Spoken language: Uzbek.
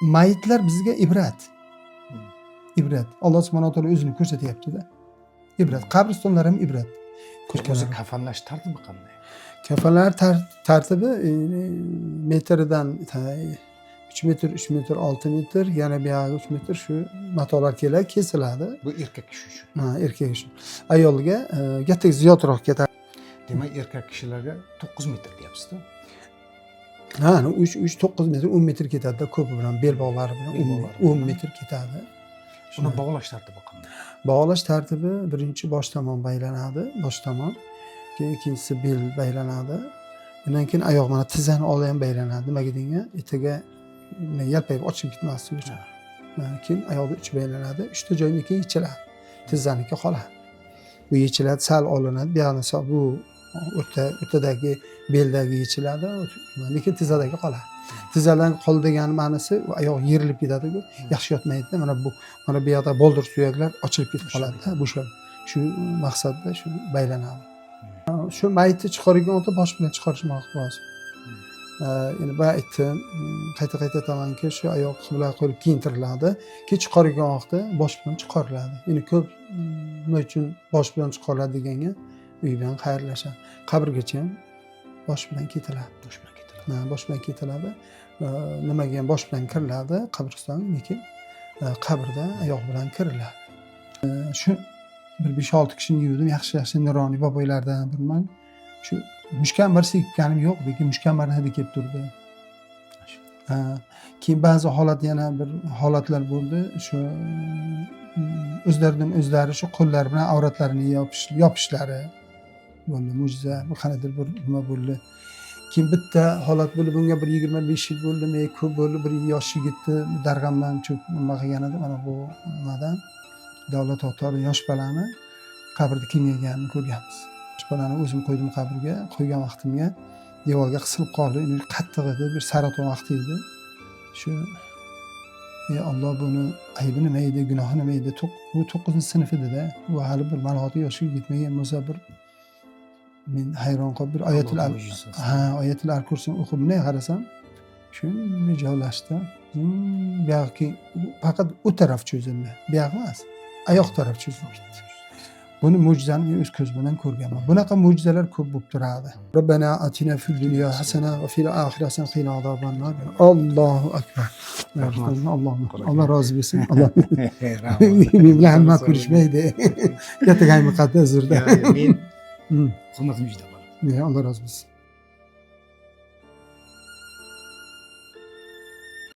mayitlar bizga ibrat. İbret. Allah subhanahu wa taolo o'zini ko'rsatyapti-da. İbret. Qabristonlar ham ibret. O'zi kafanlash tartibi qanday? Kafanlar tartibi metridan 3 metr, 3 metr, 6 metr, yana bir 3 metr şu matolar keladi, kesiladi. Bu erkak kishi uchun. Ha, erkak uchun. Ayolga katta ziyodroq ketadi. Demak, erkak kishilarga 9 metr deyapsiz-da. Ha, 9 metr, 10 metr ketadi-da, ko'pi bilan, bel bog'lari bilan 10 metr ketadi. Uni bog'lash tartibi qanday? Bog'lash tartibi birinchi bosh tomon baylanadi, bosh tomon. Keyin ikkinchisi bel baylanadi. Undan keyin oyoq mana tizzani oldi ham baylanadi. Nimaga degan, etiga yalpayib ochib ketmasligi uchun. Keyin oyoqni uchi baylanadi, uchta joyini keyin yechiladi. Tizzaniki qoladi. Bu yechiladi, sal olinadi. Bu yoqni bu o'rtadagi beldagi yechiladi, lekin tizzadagi qoladi. Tizzadan qol degani ma'nosi oyoq yerilib ketadi-ku, yaxshi yotmaydi. Mana bu yoqda boldir suyaklar ochilib ketib qoladi-da, bo'shab. Shu maqsadda shu baylanadi. Shu mayitni chiqargan o'ta bosh bilan chiqarishmoq lozim. Endi bu aytdim, qayta aytamanki, shu oyoq qibla qo'yib kiyintiriladi. Keyin chiqargan vaqtda bosh bilan chiqariladi. Endi ko'p nima uchun bosh bilan chiqariladi deganga, uy bilan xayrlashadi. Qabrgacha ham bosh bilan ketiladi. Bosh bilan ketiladi. Nimaga ham bosh bilan kiriladi qabristonga, lekin qabrda oyoq bilan kiriladi. Shu bir 5-6 kishini yuvdim, yaxshi nuroniy boboylardan birman. Shu mushkambar sekkanim yo'q, lekin mushkambar hidi kelib turdi. Keyin ba'zi holat yana bir holatlar bo'ldi. Shu o'zlari shu qo'llar bilan avratlarini yopishlari bo'ldi, mo'jiza. Bu qanaqadir bir nima bo'ldi. Keyin bitta holat bo'ldi, bunga bir 25 yil bo'ldimi, ko'p bo'ldi, bir yosh yigitni darg'amdan nima qilgan edi, mana bu nimadan Davlat Otori yosh bolani qabrda kengayganini ko'rganmiz. Yosh bolani o'zim qo'ydim qabrga, qo'ygan vaqtimga devorga qisilib qoldi. Uni qattiq edi, bir saraton vaqti edi. Shu Alloh buni aybi nima edi, gunohi nima edi? Bu 9-sinf edi-da. Bu hali bir maloti yoshiga yetmagan bo'lsa bir men hayron qolib bir oyatul al-kursini o'qib bunday qarasam, shunday joylashdi. Bu yoqki faqat u taraf cho'zildi. Bu yoq emas, oyoq taraf cho'zilib ketdi. Buni mo'jizani men o'z ko'z bilan ko'rganman. Bunaqa mo'jizalar ko'p bo'lib turadi. Robbana atina fil dunya hasana va fil oxirati qina azobannar. Allohu akbar. Allah rozi bo'lsin. Allah men bilan hamma ko'rishmaydi. Katta muqaddas uzrda. Men hurmatim juda bor. Allah razı olsun.